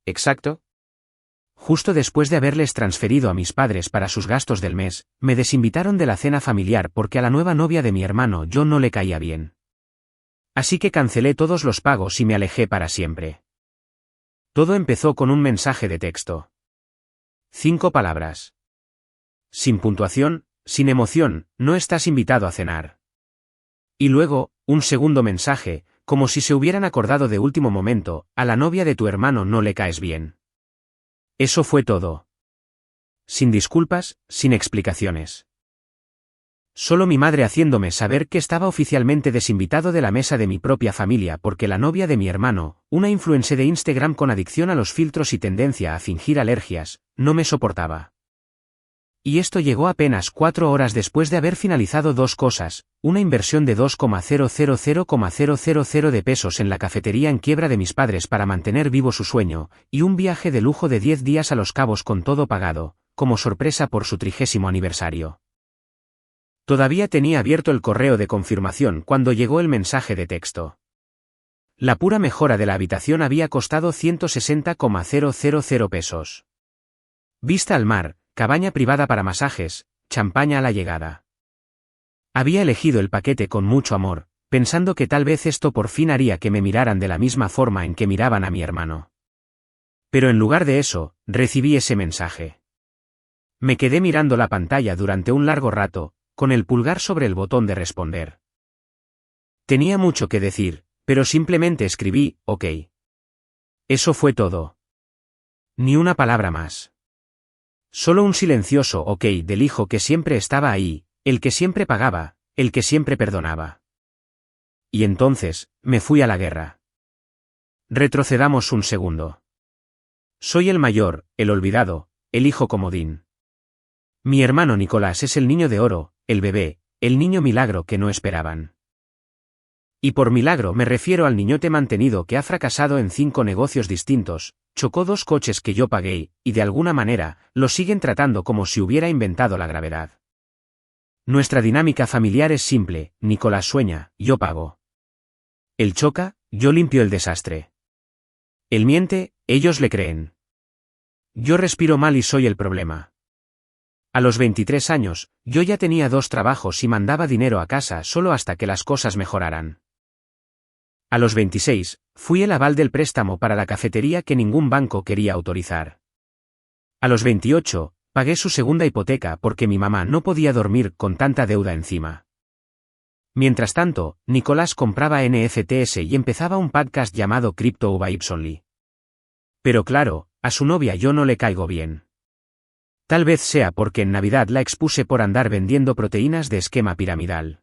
¿Exacto? Justo después de haberles transferido a mis padres para sus gastos del mes, me desinvitaron de la cena familiar porque a la nueva novia de mi hermano yo no le caía bien. Así que cancelé todos los pagos y me alejé para siempre. Todo empezó con un mensaje de texto. 5 palabras. Sin puntuación, sin emoción, no estás invitado a cenar. Y luego, un segundo mensaje, como si se hubieran acordado de último momento, a la novia de tu hermano no le caes bien. Eso fue todo. Sin disculpas, sin explicaciones. Solo mi madre haciéndome saber que estaba oficialmente desinvitado de la mesa de mi propia familia porque la novia de mi hermano, una influencer de Instagram con adicción a los filtros y tendencia a fingir alergias, no me soportaba. Y esto llegó apenas 4 horas después de haber finalizado 2 cosas, una inversión de 2,000,000 de pesos en la cafetería en quiebra de mis padres para mantener vivo su sueño, y un viaje de lujo de 10 días a Los Cabos con todo pagado, como sorpresa por su 30º aniversario. Todavía tenía abierto el correo de confirmación cuando llegó el mensaje de texto. La pura mejora de la habitación había costado 160,000 pesos. Vista al mar, cabaña privada para masajes, champaña a la llegada. Había elegido el paquete con mucho amor, pensando que tal vez esto por fin haría que me miraran de la misma forma en que miraban a mi hermano. Pero en lugar de eso, recibí ese mensaje. Me quedé mirando la pantalla durante un largo rato, con el pulgar sobre el botón de responder. Tenía mucho que decir, pero simplemente escribí, OK. Eso fue todo. Ni una palabra más. Solo un silencioso OK del hijo que siempre estaba ahí, el que siempre pagaba, el que siempre perdonaba. Y entonces, me fui a la guerra. Retrocedamos un segundo. Soy el mayor, el olvidado, el hijo comodín. Mi hermano Nicolás es el niño de oro, el bebé, el niño milagro que no esperaban. Y por milagro me refiero al niñote mantenido que ha fracasado en 5 negocios distintos, chocó 2 coches que yo pagué, y de alguna manera, lo siguen tratando como si hubiera inventado la gravedad. Nuestra dinámica familiar es simple, Nicolás sueña, yo pago. Él choca, yo limpio el desastre. Él miente, ellos le creen. Yo respiro mal y soy el problema. A los 23 años, yo ya tenía 2 trabajos y mandaba dinero a casa solo hasta que las cosas mejoraran. A los 26, fui el aval del préstamo para la cafetería que ningún banco quería autorizar. A los 28, pagué su segunda hipoteca porque mi mamá no podía dormir con tanta deuda encima. Mientras tanto, Nicolás compraba NFTs y empezaba un podcast llamado Crypto by Ipsonly. Pero claro, a su novia yo no le caigo bien. Tal vez sea porque en Navidad la expuse por andar vendiendo proteínas de esquema piramidal.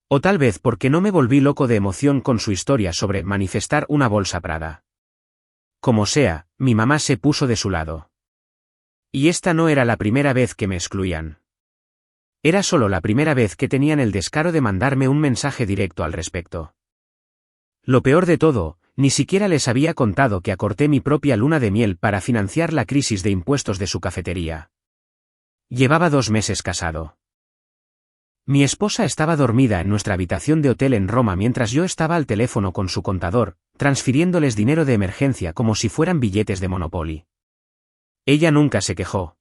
O tal vez porque no me volví loco de emoción con su historia sobre manifestar una bolsa Prada. Como sea, mi mamá se puso de su lado. Y esta no era la primera vez que me excluían. Era solo la primera vez que tenían el descaro de mandarme un mensaje directo al respecto. Lo peor de todo, ni siquiera les había contado que acorté mi propia luna de miel para financiar la crisis de impuestos de su cafetería. Llevaba 2 meses casado. Mi esposa estaba dormida en nuestra habitación de hotel en Roma mientras yo estaba al teléfono con su contador, transfiriéndoles dinero de emergencia como si fueran billetes de Monopoly. Ella nunca se quejó.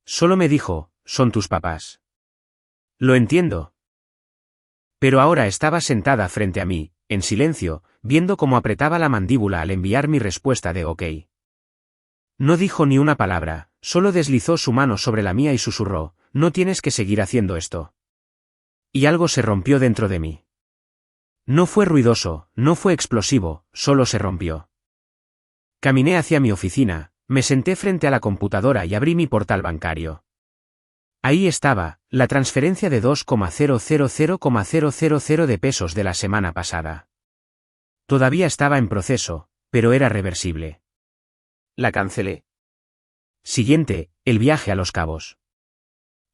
Solo me dijo, son tus papás. Lo entiendo. Pero ahora estaba sentada frente a mí, en silencio, viendo cómo apretaba la mandíbula al enviar mi respuesta de OK. No dijo ni una palabra, solo deslizó su mano sobre la mía y susurró, no tienes que seguir haciendo esto. Y algo se rompió dentro de mí. No fue ruidoso, no fue explosivo, solo se rompió. Caminé hacia mi oficina, me senté frente a la computadora y abrí mi portal bancario. Ahí estaba, la transferencia de 2,000,000 de pesos de la semana pasada. Todavía estaba en proceso, pero era reversible. La cancelé. Siguiente, el viaje a Los Cabos.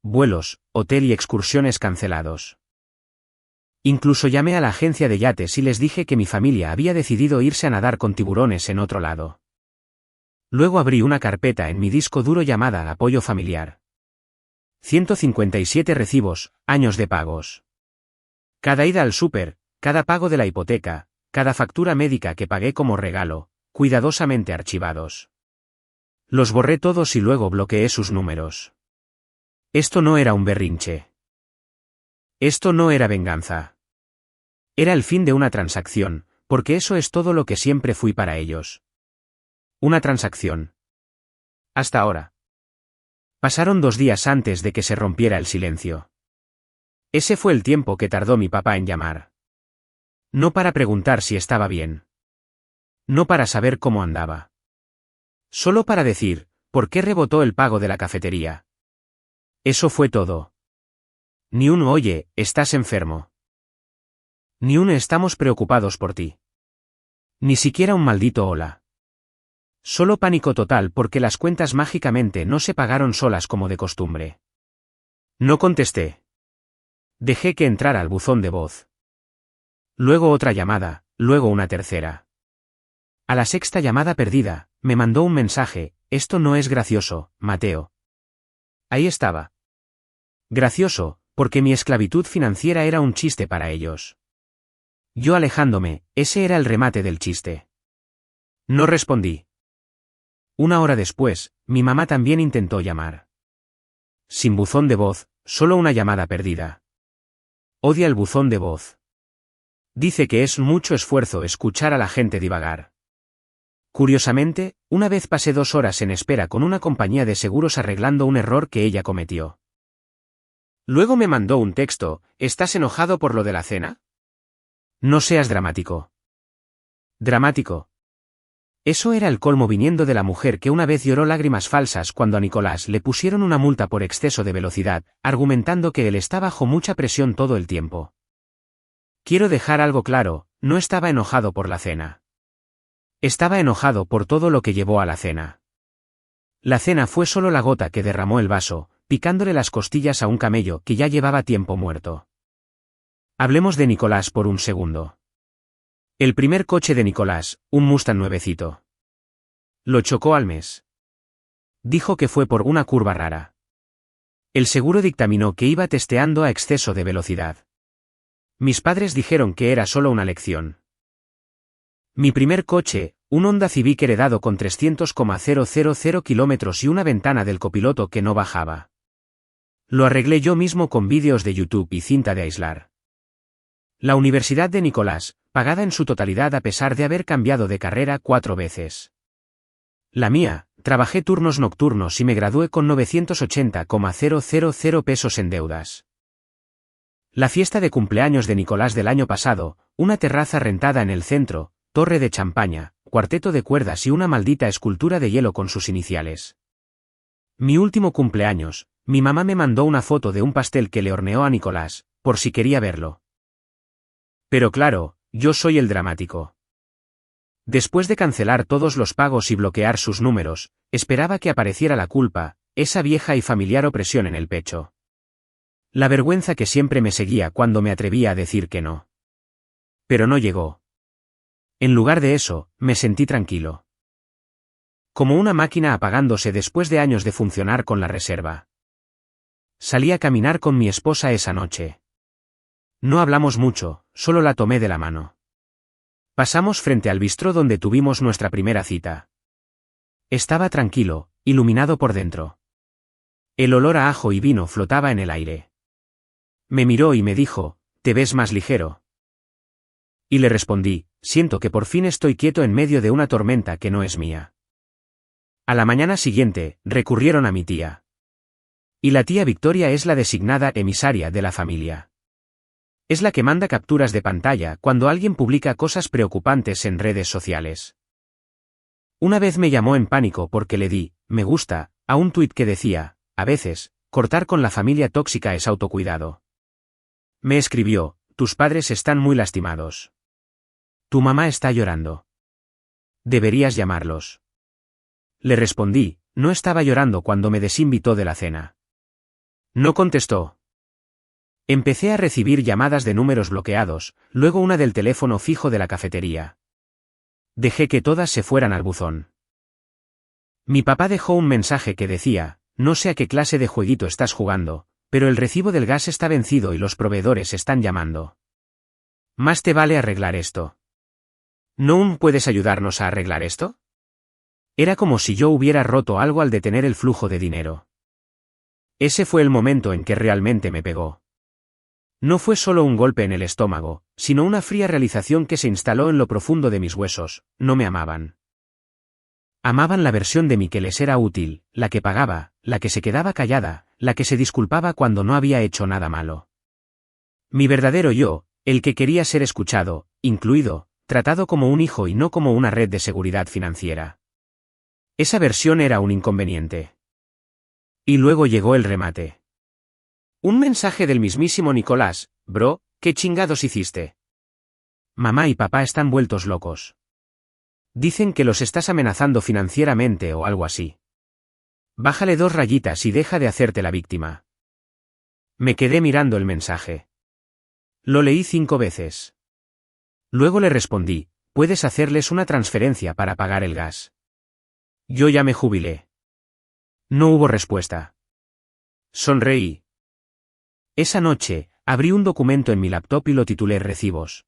Vuelos, hotel y excursiones cancelados. Incluso llamé a la agencia de yates y les dije que mi familia había decidido irse a nadar con tiburones en otro lado. Luego abrí una carpeta en mi disco duro llamada Apoyo Familiar. 157 recibos, años de pagos. Cada ida al súper, cada pago de la hipoteca, cada factura médica que pagué como regalo, cuidadosamente archivados. Los borré todos y luego bloqueé sus números. Esto no era un berrinche. Esto no era venganza. Era el fin de una transacción, porque eso es todo lo que siempre fui para ellos. Una transacción. Hasta ahora. Pasaron 2 días antes de que se rompiera el silencio. Ese fue el tiempo que tardó mi papá en llamar. No para preguntar si estaba bien. No para saber cómo andaba. Solo para decir, ¿por qué rebotó el pago de la cafetería? Eso fue todo. Ni un oye, estás enfermo. Ni un estamos preocupados por ti. Ni siquiera un maldito hola. Solo pánico total porque las cuentas mágicamente no se pagaron solas como de costumbre. No contesté. Dejé que entrara al buzón de voz. Luego otra llamada, luego una tercera. A la 6ª llamada perdida, me mandó un mensaje: esto no es gracioso, Mateo. Ahí estaba. Gracioso, porque mi esclavitud financiera era un chiste para ellos. Yo alejándome, ese era el remate del chiste. No respondí. 1 hora después, mi mamá también intentó llamar. Sin buzón de voz, solo una llamada perdida. Odia el buzón de voz. Dice que es mucho esfuerzo escuchar a la gente divagar. Curiosamente, una vez pasé 2 horas en espera con una compañía de seguros arreglando un error que ella cometió. Luego me mandó un texto: ¿estás enojado por lo de la cena? No seas dramático. Dramático. Eso era el colmo viniendo de la mujer que una vez lloró lágrimas falsas cuando a Nicolás le pusieron una multa por exceso de velocidad, argumentando que él está bajo mucha presión todo el tiempo. Quiero dejar algo claro, no estaba enojado por la cena. Estaba enojado por todo lo que llevó a la cena. La cena fue solo la gota que derramó el vaso, picándole las costillas a un camello que ya llevaba tiempo muerto. Hablemos de Nicolás por un segundo. El primer coche de Nicolás, un Mustang nuevecito. Lo chocó al mes. Dijo que fue por una curva rara. El seguro dictaminó que iba testeando a exceso de velocidad. Mis padres dijeron que era solo una lección. Mi primer coche, un Honda Civic heredado con 300,000 kilómetros y una ventana del copiloto que no bajaba. Lo arreglé yo mismo con vídeos de YouTube y cinta de aislar. La Universidad de Nicolás, pagada en su totalidad a pesar de haber cambiado de carrera 4 veces. La mía, trabajé turnos nocturnos y me gradué con 980,000 pesos en deudas. La fiesta de cumpleaños de Nicolás del año pasado, una terraza rentada en el centro, torre de champaña, cuarteto de cuerdas y una maldita escultura de hielo con sus iniciales. Mi último cumpleaños, mi mamá me mandó una foto de un pastel que le horneó a Nicolás, por si quería verlo. Pero claro, yo soy el dramático. Después de cancelar todos los pagos y bloquear sus números, esperaba que apareciera la culpa, esa vieja y familiar opresión en el pecho. La vergüenza que siempre me seguía cuando me atrevía a decir que no. Pero no llegó. En lugar de eso, me sentí tranquilo. Como una máquina apagándose después de años de funcionar con la reserva. Salí a caminar con mi esposa esa noche. No hablamos mucho, solo la tomé de la mano. Pasamos frente al bistró donde tuvimos nuestra primera cita. Estaba tranquilo, iluminado por dentro. El olor a ajo y vino flotaba en el aire. Me miró y me dijo: «¿Te ves más ligero?» Y le respondí: «Siento que por fin estoy quieto en medio de una tormenta que no es mía». A la mañana siguiente, recurrieron a mi tía. Y la tía Victoria es la designada emisaria de la familia. Es la que manda capturas de pantalla cuando alguien publica cosas preocupantes en redes sociales. Una vez me llamó en pánico porque le di «me gusta» a un tuit que decía: «A veces, cortar con la familia tóxica es autocuidado». Me escribió: «Tus padres están muy lastimados. Tu mamá está llorando. Deberías llamarlos». Le respondí: «No estaba llorando cuando me desinvitó de la cena». No contestó. Empecé a recibir llamadas de números bloqueados, luego una del teléfono fijo de la cafetería. Dejé que todas se fueran al buzón. Mi papá dejó un mensaje que decía: «No sé a qué clase de jueguito estás jugando, pero el recibo del gas está vencido y los proveedores están llamando. Más te vale arreglar esto». ¿No puedes ayudarnos a arreglar esto? Era como si yo hubiera roto algo al detener el flujo de dinero. Ese fue el momento en que realmente me pegó. No fue solo un golpe en el estómago, sino una fría realización que se instaló en lo profundo de mis huesos: no me amaban. Amaban la versión de mí que les era útil, la que pagaba, la que se quedaba callada, la que se disculpaba cuando no había hecho nada malo. Mi verdadero yo, el que quería ser escuchado, incluido, tratado como un hijo y no como una red de seguridad financiera. Esa versión era un inconveniente. Y luego llegó el remate. Un mensaje del mismísimo Nicolás: bro, ¿qué chingados hiciste? Mamá y papá están vueltos locos. Dicen que los estás amenazando financieramente o algo así. Bájale 2 rayitas y deja de hacerte la víctima. Me quedé mirando el mensaje. Lo leí 5 veces. Luego le respondí: puedes hacerles una transferencia para pagar el gas. Yo ya me jubilé. No hubo respuesta. Sonreí. Esa noche, abrí un documento en mi laptop y lo titulé Recibos.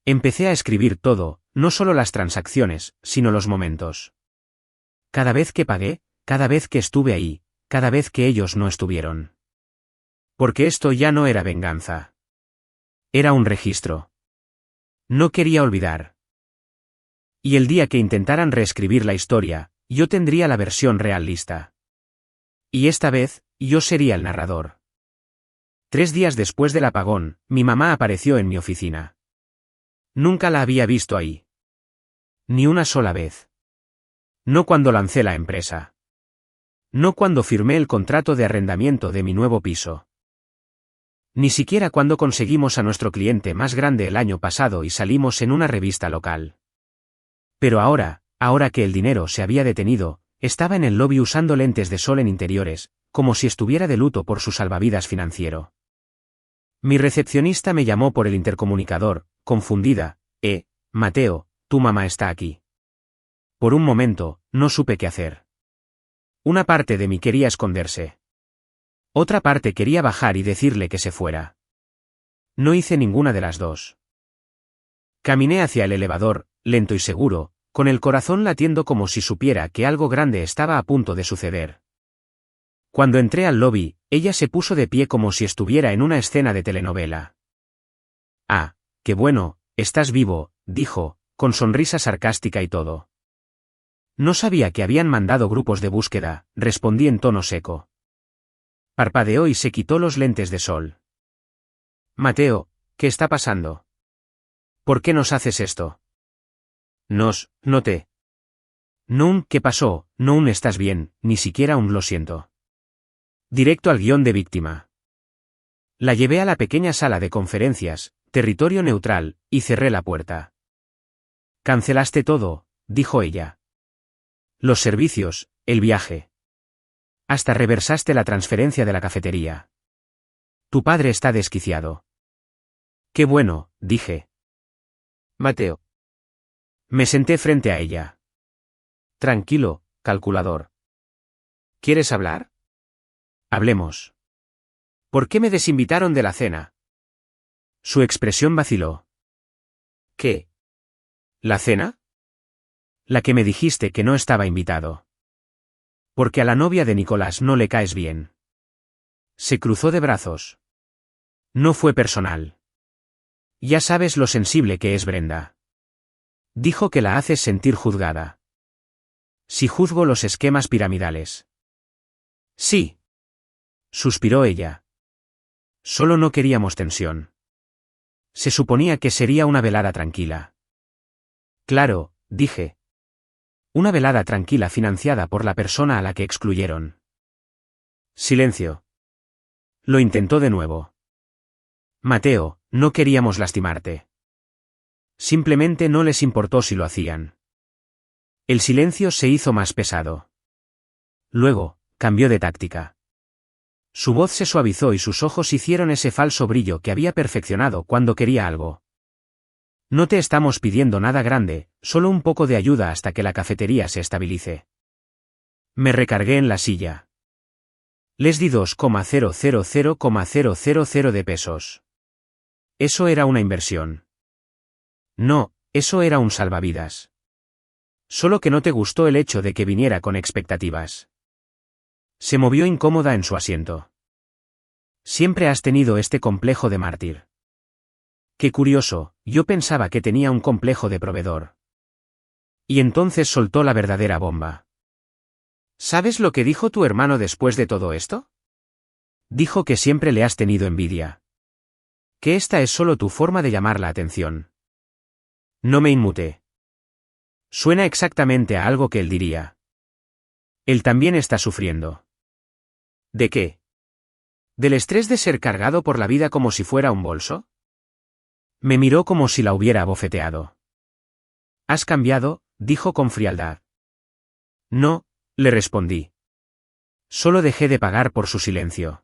Empecé a escribir todo, no solo las transacciones, sino los momentos. Cada vez que pagué, cada vez que estuve ahí, cada vez que ellos no estuvieron. Porque esto ya no era venganza. Era un registro. No quería olvidar. Y el día que intentaran reescribir la historia, yo tendría la versión real lista. Y esta vez, yo sería el narrador. 3 días después del apagón, mi mamá apareció en mi oficina. Nunca la había visto ahí. Ni una sola vez. No cuando lancé la empresa. No cuando firmé el contrato de arrendamiento de mi nuevo piso. Ni siquiera cuando conseguimos a nuestro cliente más grande el año pasado y salimos en una revista local. Pero ahora que el dinero se había detenido, estaba en el lobby usando lentes de sol en interiores, como si estuviera de luto por su salvavidas financiero. Mi recepcionista me llamó por el intercomunicador, confundida: Mateo, tu mamá está aquí. Por un momento, no supe qué hacer. Una parte de mí quería esconderse. Otra parte quería bajar y decirle que se fuera. No hice ninguna de las dos. Caminé hacia el elevador, lento y seguro, con el corazón latiendo como si supiera que algo grande estaba a punto de suceder. Cuando entré al lobby, ella se puso de pie como si estuviera en una escena de telenovela. Ah, qué bueno, estás vivo, dijo, con sonrisa sarcástica y todo. No sabía que habían mandado grupos de búsqueda, respondí en tono seco. Parpadeó y se quitó los lentes de sol. Mateo, ¿qué está pasando? ¿Por qué nos haces esto? No te. ¿Qué pasó? No estás bien, ni siquiera lo siento. Directo al guión de víctima. La llevé a la pequeña sala de conferencias, territorio neutral, y cerré la puerta. Cancelaste todo, dijo ella. Los servicios, el viaje. Hasta reversaste la transferencia de la cafetería. Tu padre está desquiciado. Qué bueno, dije. Mateo. Me senté frente a ella. Tranquilo, calculador. ¿Quieres hablar? Hablemos. ¿Por qué me desinvitaron de la cena? Su expresión vaciló. ¿Qué? ¿La cena? La que me dijiste que no estaba invitado. Porque a la novia de Nicolás no le caes bien. Se cruzó de brazos. No fue personal. Ya sabes lo sensible que es Brenda. Dijo que la haces sentir juzgada. Si juzgo los esquemas piramidales. Sí. Suspiró ella. Solo no queríamos tensión. Se suponía que sería una velada tranquila. Claro, dije. Una velada tranquila financiada por la persona a la que excluyeron. Silencio. Lo intentó de nuevo. Mateo, no queríamos lastimarte. Simplemente no les importó si lo hacían. El silencio se hizo más pesado. Luego, cambió de táctica. Su voz se suavizó y sus ojos hicieron ese falso brillo que había perfeccionado cuando quería algo. No te estamos pidiendo nada grande, solo un poco de ayuda hasta que la cafetería se estabilice. Me recargué en la silla. Les di 2,000,000 de pesos. Eso era una inversión. No, eso era un salvavidas. Solo que no te gustó el hecho de que viniera con expectativas. Se movió incómoda en su asiento. Siempre has tenido este complejo de mártir. Qué curioso, yo pensaba que tenía un complejo de proveedor. Y entonces soltó la verdadera bomba. ¿Sabes lo que dijo tu hermano después de todo esto? Dijo que siempre le has tenido envidia. Que esta es solo tu forma de llamar la atención. No me inmuté. Suena exactamente a algo que él diría. Él también está sufriendo. ¿De qué? ¿Del estrés de ser cargado por la vida como si fuera un bolso? Me miró como si la hubiera abofeteado. Has cambiado, dijo con frialdad. No, le respondí. Solo dejé de pagar por su silencio.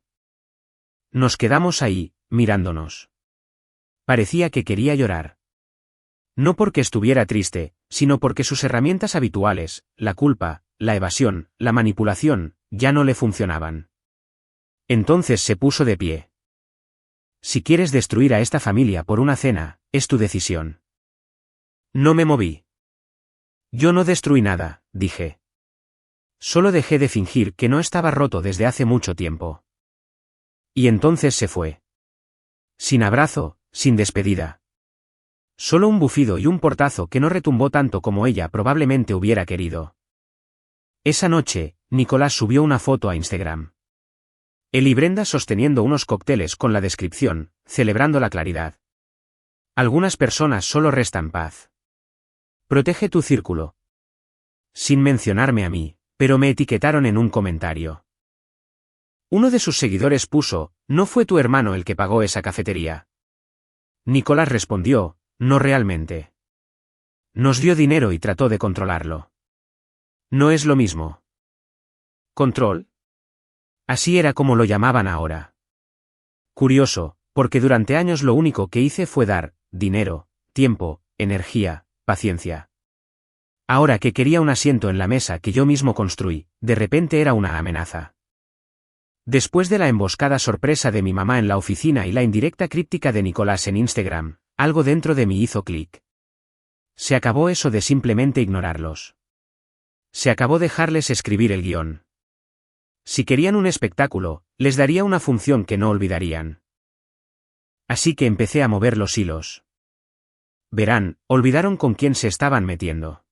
Nos quedamos ahí, mirándonos. Parecía que quería llorar. No porque estuviera triste, sino porque sus herramientas habituales, la culpa, la evasión, la manipulación, ya no le funcionaban. Entonces se puso de pie. Si quieres destruir a esta familia por una cena, es tu decisión. No me moví. Yo no destruí nada, dije. Solo dejé de fingir que no estaba roto desde hace mucho tiempo. Y entonces se fue. Sin abrazo, sin despedida. Solo un bufido y un portazo que no retumbó tanto como ella probablemente hubiera querido. Esa noche, Nicolás subió una foto a Instagram. Él y Brenda sosteniendo unos cócteles con la descripción, celebrando la claridad. Algunas personas solo restan paz. Protege tu círculo. Sin mencionarme a mí, pero me etiquetaron en un comentario. Uno de sus seguidores puso, ¿no fue tu hermano el que pagó esa cafetería? Nicolás respondió, no realmente. Nos dio dinero y trató de controlarlo. No es lo mismo. ¿Control? Así era como lo llamaban ahora. Curioso, porque durante años lo único que hice fue dar, dinero, tiempo, energía, paciencia. Ahora que quería un asiento en la mesa que yo mismo construí, de repente era una amenaza. Después de la emboscada sorpresa de mi mamá en la oficina y la indirecta críptica de Nicolás en Instagram, algo dentro de mí hizo clic. Se acabó eso de simplemente ignorarlos. Se acabó dejarles escribir el guión. Si querían un espectáculo, les daría una función que no olvidarían. Así que empecé a mover los hilos. Verán, olvidaron con quién se estaban metiendo.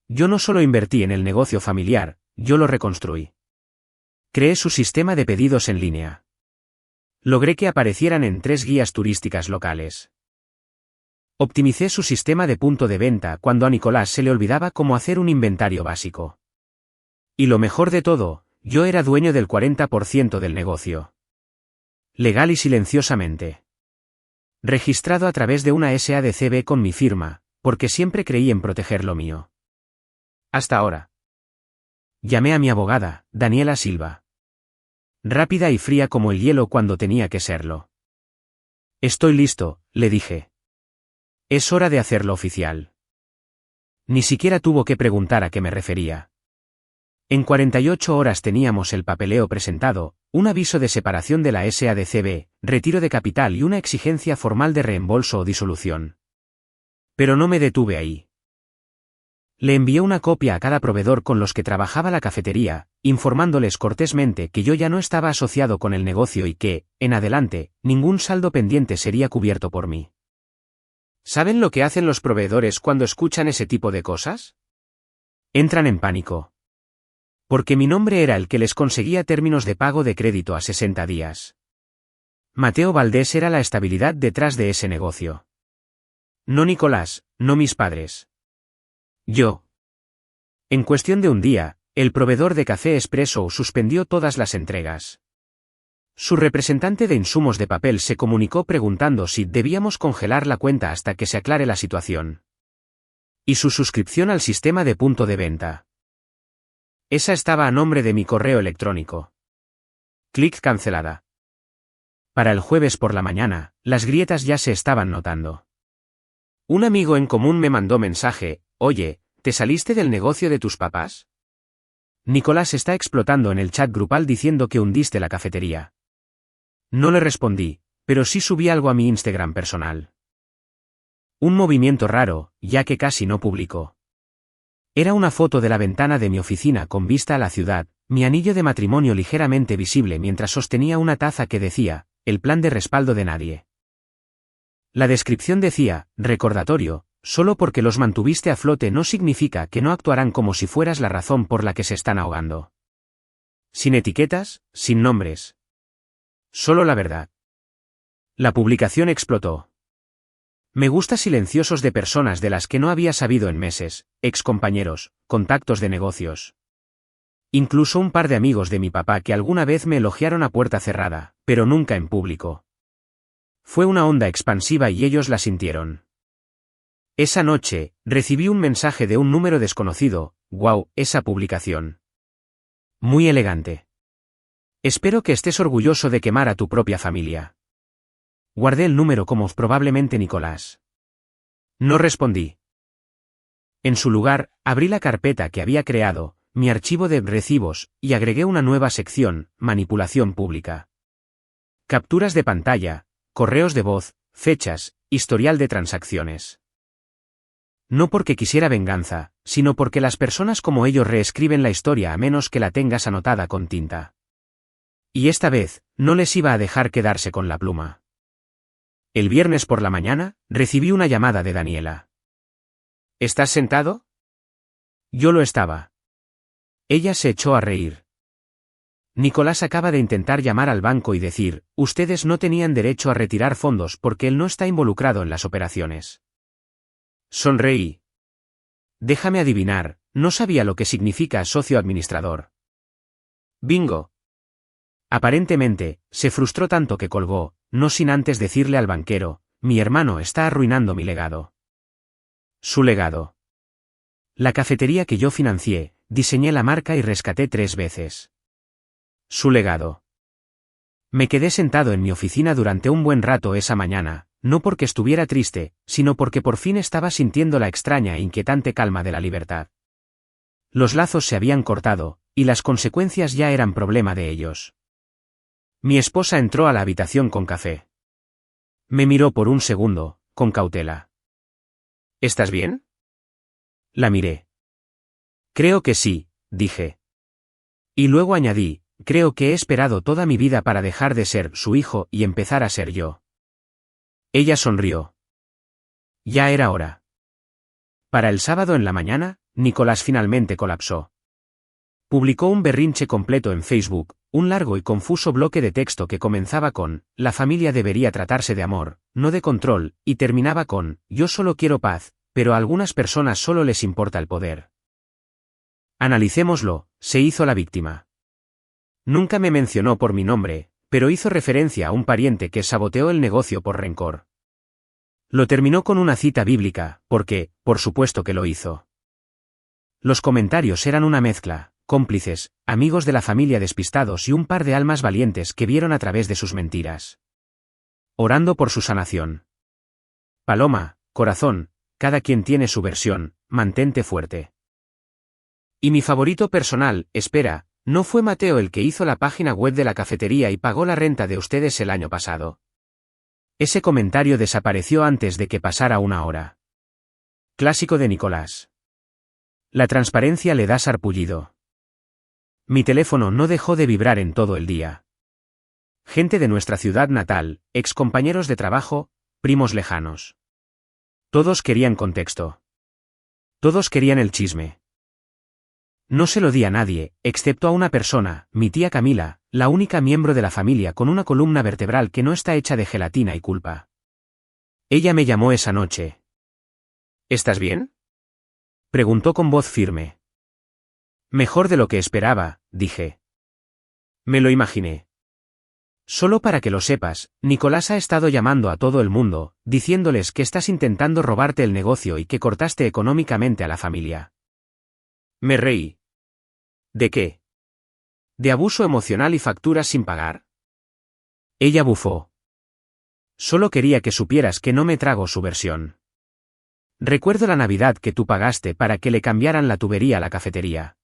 Yo no solo invertí en el negocio familiar, yo lo reconstruí. Creé su sistema de pedidos en línea. Logré que aparecieran en 3 guías turísticas locales. Optimicé su sistema de punto de venta cuando a Nicolás se le olvidaba cómo hacer un inventario básico. Y lo mejor de todo, yo era dueño del 40% del negocio. Legal y silenciosamente. Registrado a través de una SADCB con mi firma, porque siempre creí en proteger lo mío. Hasta ahora. Llamé a mi abogada, Daniela Silva. Rápida y fría como el hielo cuando tenía que serlo. Estoy listo, le dije. Es hora de hacerlo oficial. Ni siquiera tuvo que preguntar a qué me refería. En 48 horas teníamos el papeleo presentado, un aviso de separación de la SADCB, retiro de capital y una exigencia formal de reembolso o disolución. Pero no me detuve ahí. Le envié una copia a cada proveedor con los que trabajaba la cafetería, informándoles cortésmente que yo ya no estaba asociado con el negocio y que, en adelante, ningún saldo pendiente sería cubierto por mí. ¿Saben lo que hacen los proveedores cuando escuchan ese tipo de cosas? Entran en pánico. Porque mi nombre era el que les conseguía términos de pago de crédito a 60 días. Mateo Valdés era la estabilidad detrás de ese negocio. No Nicolás, no mis padres. Yo. En cuestión de un día, el proveedor de café expreso suspendió todas las entregas. Su representante de insumos de papel se comunicó preguntando si debíamos congelar la cuenta hasta que se aclare la situación. Y su suscripción al sistema de punto de venta. Esa estaba a nombre de mi correo electrónico. Clic cancelada. Para el jueves por la mañana, las grietas ya se estaban notando. Un amigo en común me mandó mensaje, oye, ¿te saliste del negocio de tus papás? Nicolás está explotando en el chat grupal diciendo que hundiste la cafetería. No le respondí, pero sí subí algo a mi Instagram personal. Un movimiento raro, ya que casi no publicó. Era una foto de la ventana de mi oficina con vista a la ciudad, mi anillo de matrimonio ligeramente visible mientras sostenía una taza que decía, el plan de respaldo de nadie. La descripción decía, recordatorio, solo porque los mantuviste a flote no significa que no actuarán como si fueras la razón por la que se están ahogando. Sin etiquetas, sin nombres. Solo la verdad. La publicación explotó. Me gusta silenciosos de personas de las que no había sabido en meses, excompañeros, contactos de negocios. Incluso un par de amigos de mi papá que alguna vez me elogiaron a puerta cerrada, pero nunca en público. Fue una onda expansiva y ellos la sintieron. Esa noche, recibí un mensaje de un número desconocido, wow, esa publicación. Muy elegante. Espero que estés orgulloso de quemar a tu propia familia. Guardé el número como probablemente Nicolás. No respondí. En su lugar, abrí la carpeta que había creado, mi archivo de recibos, y agregué una nueva sección, manipulación pública. Capturas de pantalla, correos de voz, fechas, historial de transacciones. No porque quisiera venganza, sino porque las personas como ellos reescriben la historia a menos que la tengas anotada con tinta. Y esta vez, no les iba a dejar quedarse con la pluma. El viernes por la mañana, recibí una llamada de Daniela. ¿Estás sentado? Yo lo estaba. Ella se echó a reír. Nicolás acaba de intentar llamar al banco y decir, ustedes no tenían derecho a retirar fondos porque él no está involucrado en las operaciones. Sonreí. Déjame adivinar, no sabía lo que significa socio administrador. Bingo. Aparentemente, se frustró tanto que colgó, no sin antes decirle al banquero, mi hermano está arruinando mi legado. Su legado. La cafetería que yo financié, diseñé la marca y rescaté 3 veces. Su legado. Me quedé sentado en mi oficina durante un buen rato esa mañana, no porque estuviera triste, sino porque por fin estaba sintiendo la extraña e inquietante calma de la libertad. Los lazos se habían cortado, y las consecuencias ya eran problema de ellos. Mi esposa entró a la habitación con café. Me miró por un segundo, con cautela. ¿Estás bien? La miré. Creo que sí, dije. Y luego añadí, creo que he esperado toda mi vida para dejar de ser su hijo y empezar a ser yo. Ella sonrió. Ya era hora. Para el sábado en la mañana, Nicolás finalmente colapsó. Publicó un berrinche completo en Facebook, un largo y confuso bloque de texto que comenzaba con, la familia debería tratarse de amor, no de control, y terminaba con, yo solo quiero paz, pero a algunas personas solo les importa el poder. Analicémoslo, se hizo la víctima. Nunca me mencionó por mi nombre, pero hizo referencia a un pariente que saboteó el negocio por rencor. Lo terminó con una cita bíblica, porque, por supuesto que lo hizo. Los comentarios eran una mezcla. Cómplices, amigos de la familia despistados y un par de almas valientes que vieron a través de sus mentiras. Orando por su sanación. Paloma, corazón, cada quien tiene su versión, mantente fuerte. Y mi favorito personal, espera, ¿no fue Mateo el que hizo la página web de la cafetería y pagó la renta de ustedes el año pasado? Ese comentario desapareció antes de que pasara una hora. Clásico de Nicolás. La transparencia le da sarpullido. Mi teléfono no dejó de vibrar en todo el día. Gente de nuestra ciudad natal, excompañeros de trabajo, primos lejanos. Todos querían contexto. Todos querían el chisme. No se lo di a nadie, excepto a una persona, mi tía Camila, la única miembro de la familia con una columna vertebral que no está hecha de gelatina y culpa. Ella me llamó esa noche. ¿Estás bien?, preguntó con voz firme. Mejor de lo que esperaba, dije. Me lo imaginé. Solo para que lo sepas, Nicolás ha estado llamando a todo el mundo, diciéndoles que estás intentando robarte el negocio y que cortaste económicamente a la familia. Me reí. ¿De qué? ¿De abuso emocional y facturas sin pagar? Ella bufó. Solo quería que supieras que no me trago su versión. Recuerdo la Navidad que tú pagaste para que le cambiaran la tubería a la cafetería.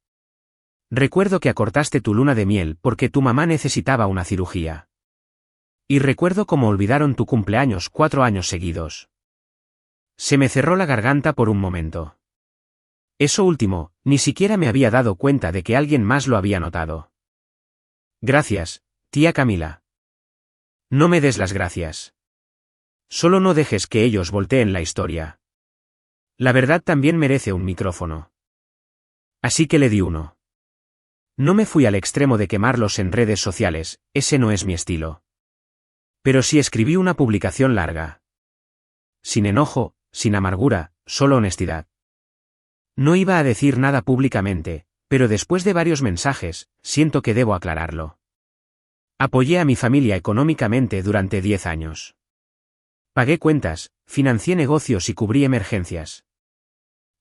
Recuerdo que acortaste tu luna de miel porque tu mamá necesitaba una cirugía. Y recuerdo cómo olvidaron tu cumpleaños 4 años seguidos. Se me cerró la garganta por un momento. Eso último, ni siquiera me había dado cuenta de que alguien más lo había notado. Gracias, tía Camila. No me des las gracias. Solo no dejes que ellos volteen la historia. La verdad también merece un micrófono. Así que le di uno. No me fui al extremo de quemarlos en redes sociales, ese no es mi estilo. Pero sí escribí una publicación larga. Sin enojo, sin amargura, solo honestidad. No iba a decir nada públicamente, pero después de varios mensajes, siento que debo aclararlo. Apoyé a mi familia económicamente durante 10 años. Pagué cuentas, financié negocios y cubrí emergencias.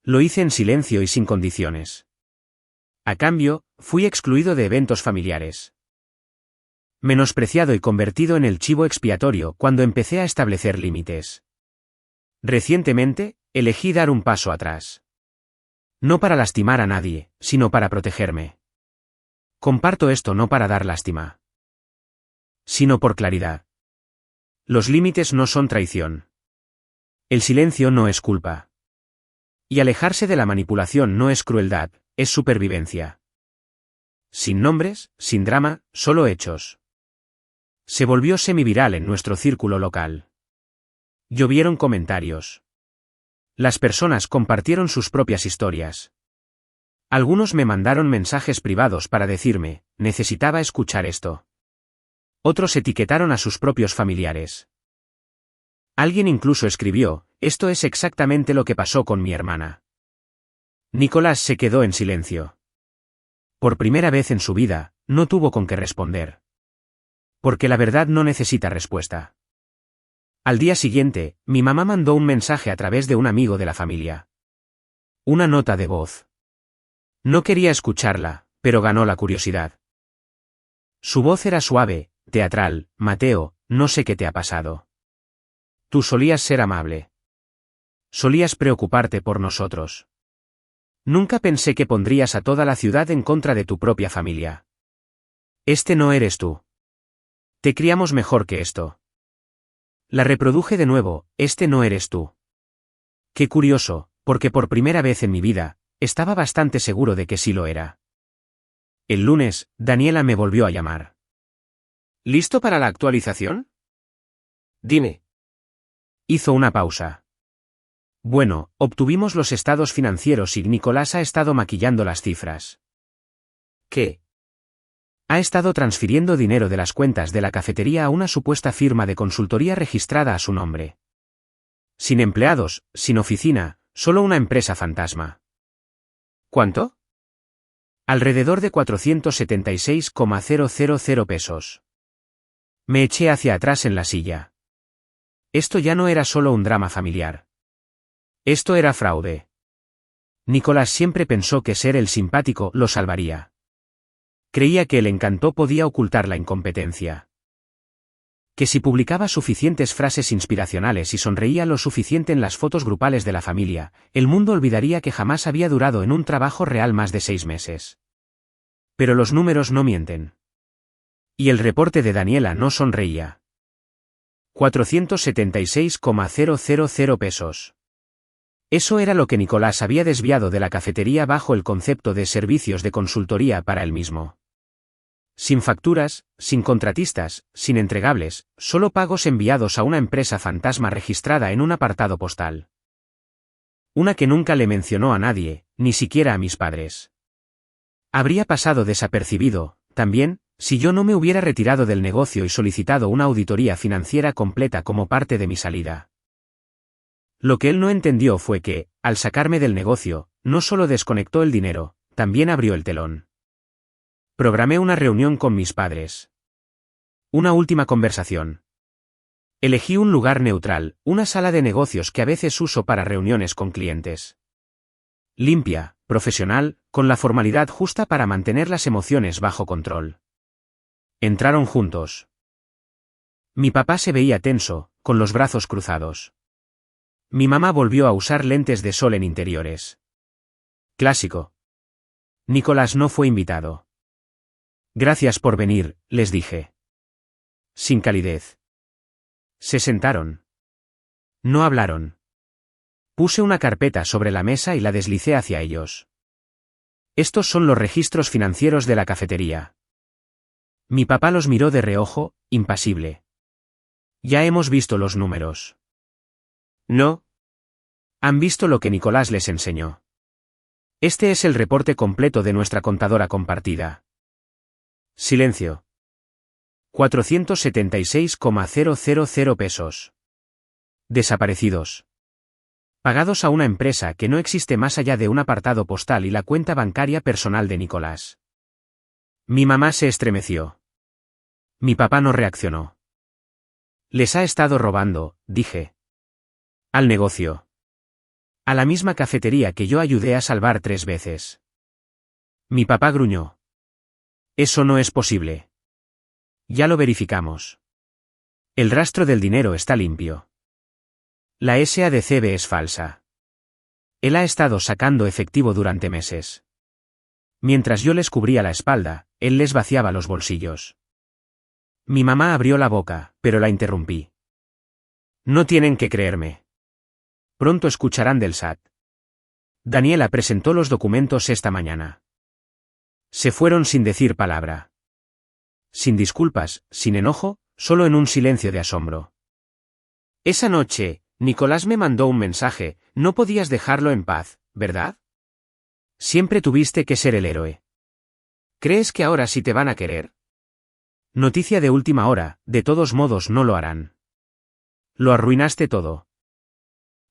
Lo hice en silencio y sin condiciones. A cambio, fui excluido de eventos familiares. Menospreciado y convertido en el chivo expiatorio cuando empecé a establecer límites. Recientemente, elegí dar un paso atrás. No para lastimar a nadie, sino para protegerme. Comparto esto no para dar lástima, sino por claridad. Los límites no son traición. El silencio no es culpa. Y alejarse de la manipulación no es crueldad, es supervivencia. Sin nombres, sin drama, solo hechos. Se volvió semiviral en nuestro círculo local. Llovieron comentarios. Las personas compartieron sus propias historias. Algunos me mandaron mensajes privados para decirme, necesitaba escuchar esto. Otros etiquetaron a sus propios familiares. Alguien incluso escribió, esto es exactamente lo que pasó con mi hermana. Nicolás se quedó en silencio. Por primera vez en su vida, no tuvo con qué responder. Porque la verdad no necesita respuesta. Al día siguiente, mi mamá mandó un mensaje a través de un amigo de la familia. Una nota de voz. No quería escucharla, pero ganó la curiosidad. Su voz era suave, teatral. Mateo, no sé qué te ha pasado. Tú solías ser amable. Solías preocuparte por nosotros. Nunca pensé que pondrías a toda la ciudad en contra de tu propia familia. Este no eres tú. Te criamos mejor que esto. La reproduje de nuevo, este no eres tú. Qué curioso, porque por primera vez en mi vida, estaba bastante seguro de que sí lo era. El lunes, Daniela me volvió a llamar. ¿Listo para la actualización? Dime. Hizo una pausa. Bueno, obtuvimos los estados financieros y Nicolás ha estado maquillando las cifras. ¿Qué? Ha estado transfiriendo dinero de las cuentas de la cafetería a una supuesta firma de consultoría registrada a su nombre. Sin empleados, sin oficina, solo una empresa fantasma. ¿Cuánto? Alrededor de 476,000 pesos. Me eché hacia atrás en la silla. Esto ya no era solo un drama familiar. Esto era fraude. Nicolás siempre pensó que ser el simpático lo salvaría. Creía que el encanto podía ocultar la incompetencia. Que si publicaba suficientes frases inspiracionales y sonreía lo suficiente en las fotos grupales de la familia, el mundo olvidaría que jamás había durado en un trabajo real más de 6 meses. Pero los números no mienten. Y el reporte de Daniela no sonreía. 476,000 pesos. Eso era lo que Nicolás había desviado de la cafetería bajo el concepto de servicios de consultoría para él mismo. Sin facturas, sin contratistas, sin entregables, solo pagos enviados a una empresa fantasma registrada en un apartado postal. Una que nunca le mencionó a nadie, ni siquiera a mis padres. Habría pasado desapercibido, también, si yo no me hubiera retirado del negocio y solicitado una auditoría financiera completa como parte de mi salida. Lo que él no entendió fue que, al sacarme del negocio, no solo desconectó el dinero, también abrió el telón. Programé una reunión con mis padres. Una última conversación. Elegí un lugar neutral, una sala de negocios que a veces uso para reuniones con clientes. Limpia, profesional, con la formalidad justa para mantener las emociones bajo control. Entraron juntos. Mi papá se veía tenso, con los brazos cruzados. Mi mamá volvió a usar lentes de sol en interiores. Clásico. Nicolás no fue invitado. Gracias por venir, les dije. Sin calidez. Se sentaron. No hablaron. Puse una carpeta sobre la mesa y la deslicé hacia ellos. Estos son los registros financieros de la cafetería. Mi papá los miró de reojo, impasible. Ya hemos visto los números. No. Han visto lo que Nicolás les enseñó. Este es el reporte completo de nuestra contadora compartida. Silencio. 476,000 pesos. Desaparecidos. Pagados a una empresa que no existe más allá de un apartado postal y la cuenta bancaria personal de Nicolás. Mi mamá se estremeció. Mi papá no reaccionó. Les ha estado robando, dije. Al negocio. A la misma cafetería que yo ayudé a salvar 3 veces. Mi papá gruñó. Eso no es posible. Ya lo verificamos. El rastro del dinero está limpio. La SADCB es falsa. Él ha estado sacando efectivo durante meses. Mientras yo les cubría la espalda, él les vaciaba los bolsillos. Mi mamá abrió la boca, pero la interrumpí. No tienen que creerme. Pronto escucharán del SAT. Daniela presentó los documentos esta mañana. Se fueron sin decir palabra. Sin disculpas, sin enojo, solo en un silencio de asombro. Esa noche, Nicolás me mandó un mensaje: no podías dejarlo en paz, ¿verdad? Siempre tuviste que ser el héroe. ¿Crees que ahora sí te van a querer? Noticia de última hora, de todos modos no lo harán. Lo arruinaste todo.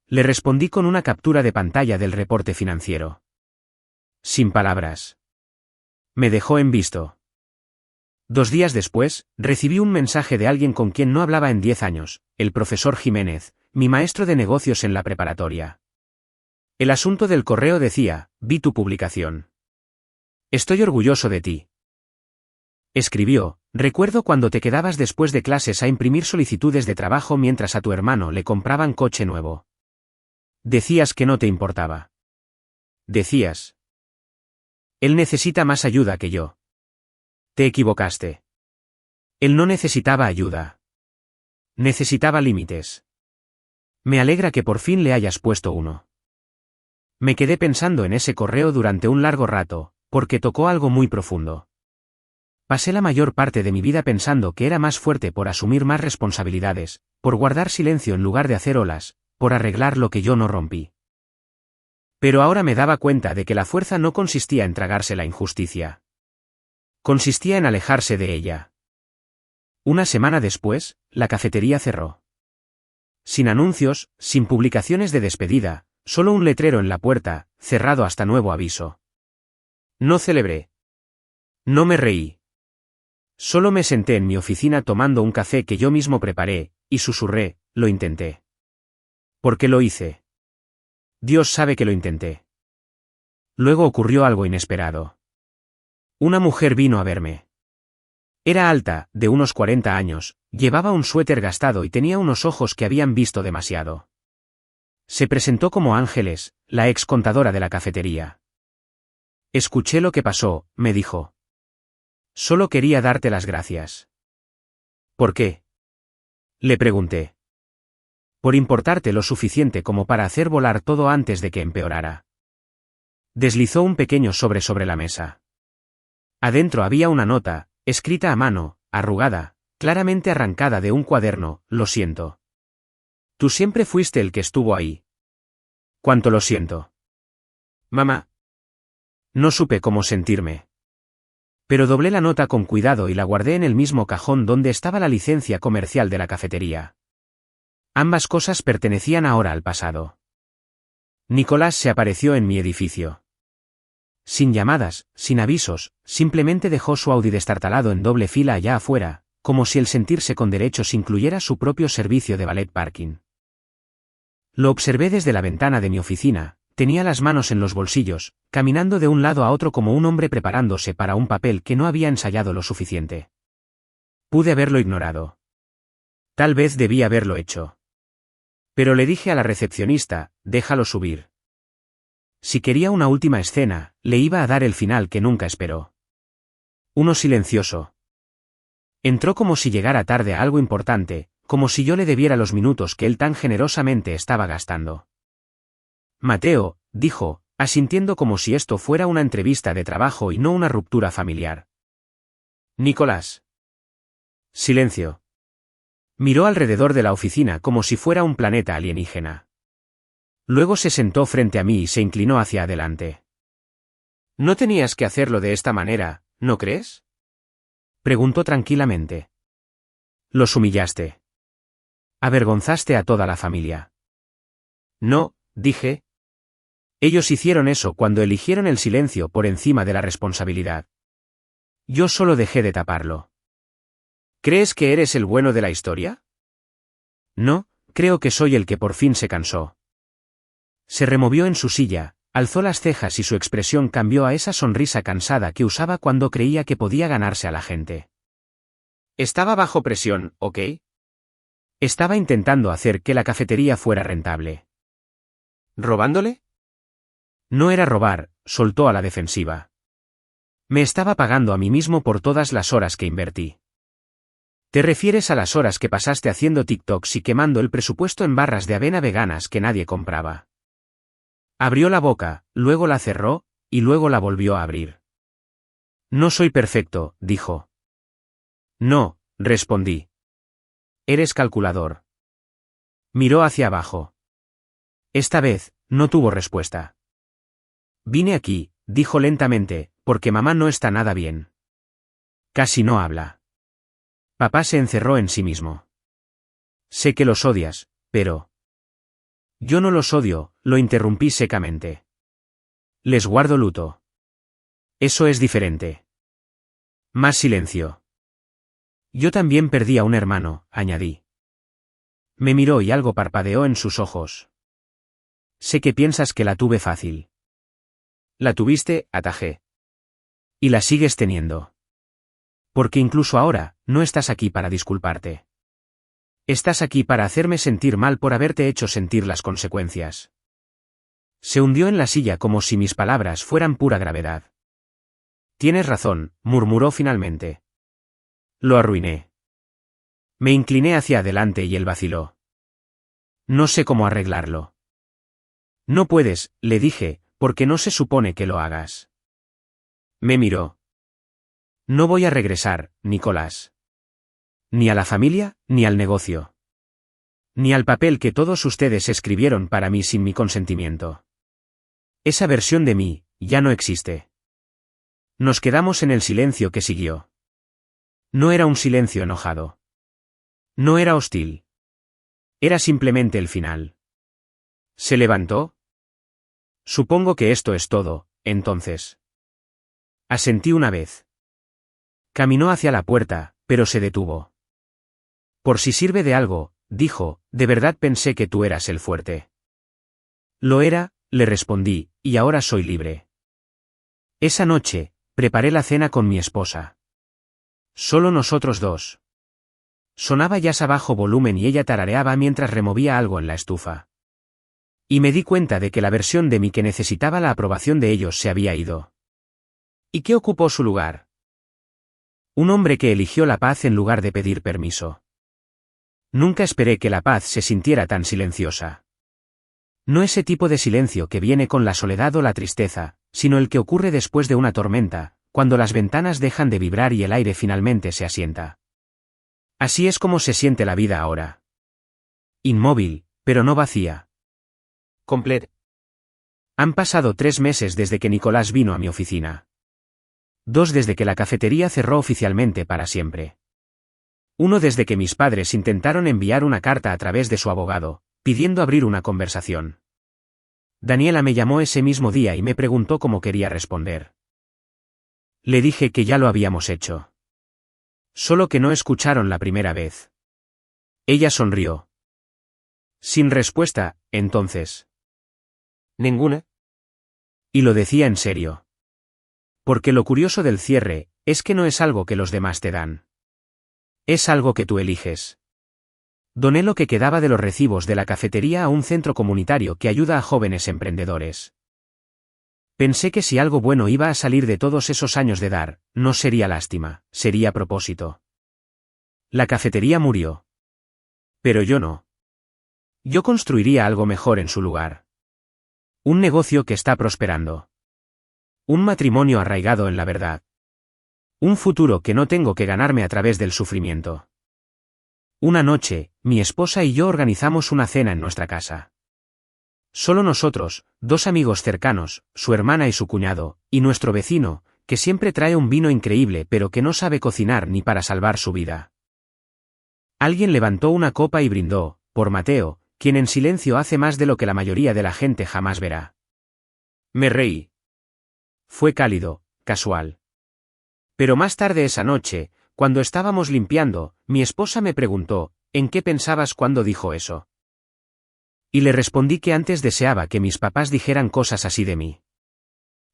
Le respondí con una captura de pantalla del reporte financiero. Sin palabras. Me dejó en visto. 2 días después, recibí un mensaje de alguien con quien no hablaba en 10 años, el profesor Jiménez, mi maestro de negocios en la preparatoria. El asunto del correo decía: vi tu publicación. Estoy orgulloso de ti. Escribió: recuerdo cuando te quedabas después de clases a imprimir solicitudes de trabajo mientras a tu hermano le compraban coche nuevo. Decías que no te importaba. Decías: él necesita más ayuda que yo. Te equivocaste. Él no necesitaba ayuda. Necesitaba límites. Me alegra que por fin le hayas puesto uno. Me quedé pensando en ese correo durante un largo rato, porque tocó algo muy profundo. Pasé la mayor parte de mi vida pensando que era más fuerte por asumir más responsabilidades, por guardar silencio en lugar de hacer olas, por arreglar lo que yo no rompí. Pero ahora me daba cuenta de que la fuerza no consistía en tragarse la injusticia. Consistía en alejarse de ella. Una semana después, la cafetería cerró. Sin anuncios, sin publicaciones de despedida, solo un letrero en la puerta, cerrado hasta nuevo aviso. No celebré. No me reí. Solo me senté en mi oficina tomando un café que yo mismo preparé, y susurré: lo intenté. ¿Por qué lo hice? Dios sabe que lo intenté. Luego ocurrió algo inesperado. Una mujer vino a verme. Era alta, de unos 40 años, llevaba un suéter gastado y tenía unos ojos que habían visto demasiado. Se presentó como Ángeles, la ex contadora de la cafetería. Escuché lo que pasó, me dijo. Solo quería darte las gracias. ¿Por qué? Le pregunté. Por importarte lo suficiente como para hacer volar todo antes de que empeorara. Deslizó un pequeño sobre la mesa. Adentro había una nota, escrita a mano, arrugada, claramente arrancada de un cuaderno: lo siento. Tú siempre fuiste el que estuvo ahí. ¿Cuánto lo siento? Mamá. No supe cómo sentirme. Pero doblé la nota con cuidado y la guardé en el mismo cajón donde estaba la licencia comercial de la cafetería. Ambas cosas pertenecían ahora al pasado. Nicolás se apareció en mi edificio. Sin llamadas, sin avisos, simplemente dejó su Audi destartalado en doble fila allá afuera, como si el sentirse con derechos incluyera su propio servicio de valet parking. Lo observé desde la ventana de mi oficina. Tenía las manos en los bolsillos, caminando de un lado a otro como un hombre preparándose para un papel que no había ensayado lo suficiente. Pude haberlo ignorado. Tal vez debí haberlo hecho. Pero le dije a la recepcionista: déjalo subir. Si quería una última escena, le iba a dar el final que nunca esperó. Uno silencioso. Entró como si llegara tarde a algo importante, como si yo le debiera los minutos que él tan generosamente estaba gastando. Mateo, dijo, asintiendo como si esto fuera una entrevista de trabajo y no una ruptura familiar. Nicolás. Silencio. Miró alrededor de la oficina como si fuera un planeta alienígena. Luego se sentó frente a mí y se inclinó hacia adelante. No tenías que hacerlo de esta manera, ¿no crees? Preguntó tranquilamente. Los humillaste. Avergonzaste a toda la familia. No, dije. Ellos hicieron eso cuando eligieron el silencio por encima de la responsabilidad. Yo solo dejé de taparlo. ¿Crees que eres el bueno de la historia? No, creo que soy el que por fin se cansó. Se removió en su silla, alzó las cejas y su expresión cambió a esa sonrisa cansada que usaba cuando creía que podía ganarse a la gente. Estaba bajo presión, ¿ok? Estaba intentando hacer que la cafetería fuera rentable. ¿Robándole? No era robar, soltó a la defensiva. Me estaba pagando a mí mismo por todas las horas que invertí. ¿Te refieres a las horas que pasaste haciendo TikToks y quemando el presupuesto en barras de avena veganas que nadie compraba? Abrió la boca, luego la cerró, y luego la volvió a abrir. No soy perfecto, dijo. No, respondí. Eres calculador. Miró hacia abajo. Esta vez, no tuvo respuesta. Vine aquí, dijo lentamente, porque mamá no está nada bien. Casi no habla. Papá se encerró en sí mismo. Sé que los odias, pero... Yo no los odio, lo interrumpí secamente. Les guardo luto. Eso es diferente. Más silencio. Yo también perdí a un hermano, añadí. Me miró y algo parpadeó en sus ojos. Sé que piensas que la tuve fácil. La tuviste, atajé. Y la sigues teniendo. Porque incluso ahora, no estás aquí para disculparte. Estás aquí para hacerme sentir mal por haberte hecho sentir las consecuencias. Se hundió en la silla como si mis palabras fueran pura gravedad. Tienes razón, murmuró finalmente. Lo arruiné. Me incliné hacia adelante y él vaciló. No sé cómo arreglarlo. No puedes, le dije, porque no se supone que lo hagas. Me miró. No voy a regresar, Nicolás. Ni a la familia, ni al negocio. Ni al papel que todos ustedes escribieron para mí sin mi consentimiento. Esa versión de mí, ya no existe. Nos quedamos en el silencio que siguió. No era un silencio enojado. No era hostil. Era simplemente el final. ¿Se levantó? Supongo que esto es todo, entonces. Asentí una vez. Caminó hacia la puerta, pero se detuvo. Por si sirve de algo, dijo, de verdad pensé que tú eras el fuerte. Lo era, le respondí, y ahora soy libre. Esa noche, preparé la cena con mi esposa. Solo nosotros dos. Sonaba jazz a bajo volumen y ella tarareaba mientras removía algo en la estufa. Y me di cuenta de que la versión de mí que necesitaba la aprobación de ellos se había ido. ¿Y qué ocupó su lugar? Un hombre que eligió la paz en lugar de pedir permiso. Nunca esperé que la paz se sintiera tan silenciosa. No ese tipo de silencio que viene con la soledad o la tristeza, sino el que ocurre después de una tormenta, cuando las ventanas dejan de vibrar y el aire finalmente se asienta. Así es como se siente la vida ahora. Inmóvil, pero no vacía. Completa. Han pasado 3 meses desde que Nicolás vino a mi oficina. 2 desde que la cafetería cerró oficialmente para siempre. 1 desde que mis padres intentaron enviar una carta a través de su abogado, pidiendo abrir una conversación. Daniela me llamó ese mismo día y me preguntó cómo quería responder. Le dije que ya lo habíamos hecho. Solo que no escucharon la primera vez. Ella sonrió. Sin respuesta, entonces. ¿Ninguna? Y lo decía en serio. Porque lo curioso del cierre, es que no es algo que los demás te dan. Es algo que tú eliges. Doné lo que quedaba de los recibos de la cafetería a un centro comunitario que ayuda a jóvenes emprendedores. Pensé que si algo bueno iba a salir de todos esos años de dar, no sería lástima, sería propósito. La cafetería murió. Pero yo no. Yo construiría algo mejor en su lugar. Un negocio que está prosperando. Un matrimonio arraigado en la verdad. Un futuro que no tengo que ganarme a través del sufrimiento. Una noche, mi esposa y yo organizamos una cena en nuestra casa. Solo nosotros, dos amigos cercanos, su hermana y su cuñado, y nuestro vecino, que siempre trae un vino increíble pero que no sabe cocinar ni para salvar su vida. Alguien levantó una copa y brindó, por Mateo, quien en silencio hace más de lo que la mayoría de la gente jamás verá. Me reí. Fue cálido, casual. Pero más tarde esa noche, cuando estábamos limpiando, mi esposa me preguntó, ¿en qué pensabas cuando dijo eso? Y le respondí que antes deseaba que mis papás dijeran cosas así de mí.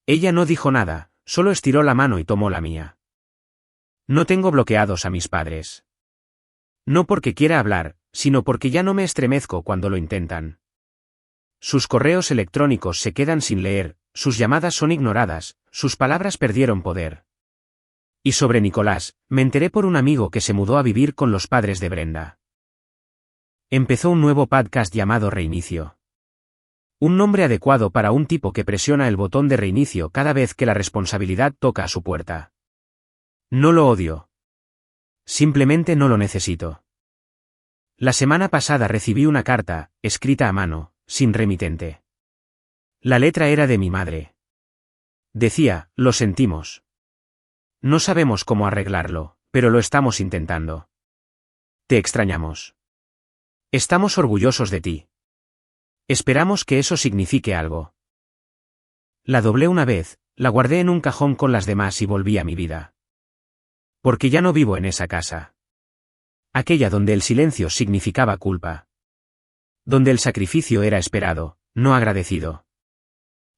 Ella no dijo nada, solo estiró la mano y tomó la mía. No tengo bloqueados a mis padres. No porque quiera hablar, sino porque ya no me estremezco cuando lo intentan. Sus correos electrónicos se quedan sin leer, sus llamadas son ignoradas, sus palabras perdieron poder. Y sobre Nicolás, me enteré por un amigo que se mudó a vivir con los padres de Brenda. Empezó un nuevo podcast llamado Reinicio. Un nombre adecuado para un tipo que presiona el botón de reinicio cada vez que la responsabilidad toca a su puerta. No lo odio. Simplemente no lo necesito. La semana pasada recibí una carta, escrita a mano, sin remitente. La letra era de mi madre. Decía, lo sentimos. No sabemos cómo arreglarlo, pero lo estamos intentando. Te extrañamos. Estamos orgullosos de ti. Esperamos que eso signifique algo. La doblé una vez, la guardé en un cajón con las demás y volví a mi vida. Porque ya no vivo en esa casa. Aquella donde el silencio significaba culpa. Donde el sacrificio era esperado, no agradecido.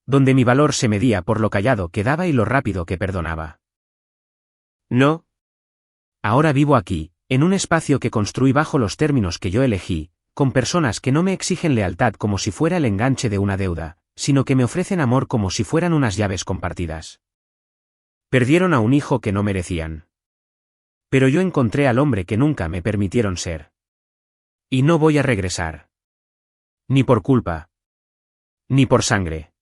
Donde mi valor se medía por lo callado que daba y lo rápido que perdonaba. No. Ahora vivo aquí, en un espacio que construí bajo los términos que yo elegí, con personas que no me exigen lealtad como si fuera el enganche de una deuda, sino que me ofrecen amor como si fueran unas llaves compartidas. Perdieron a un hijo que no merecían. Pero yo encontré al hombre que nunca me permitieron ser. Y no voy a regresar. Ni por culpa. Ni por sangre.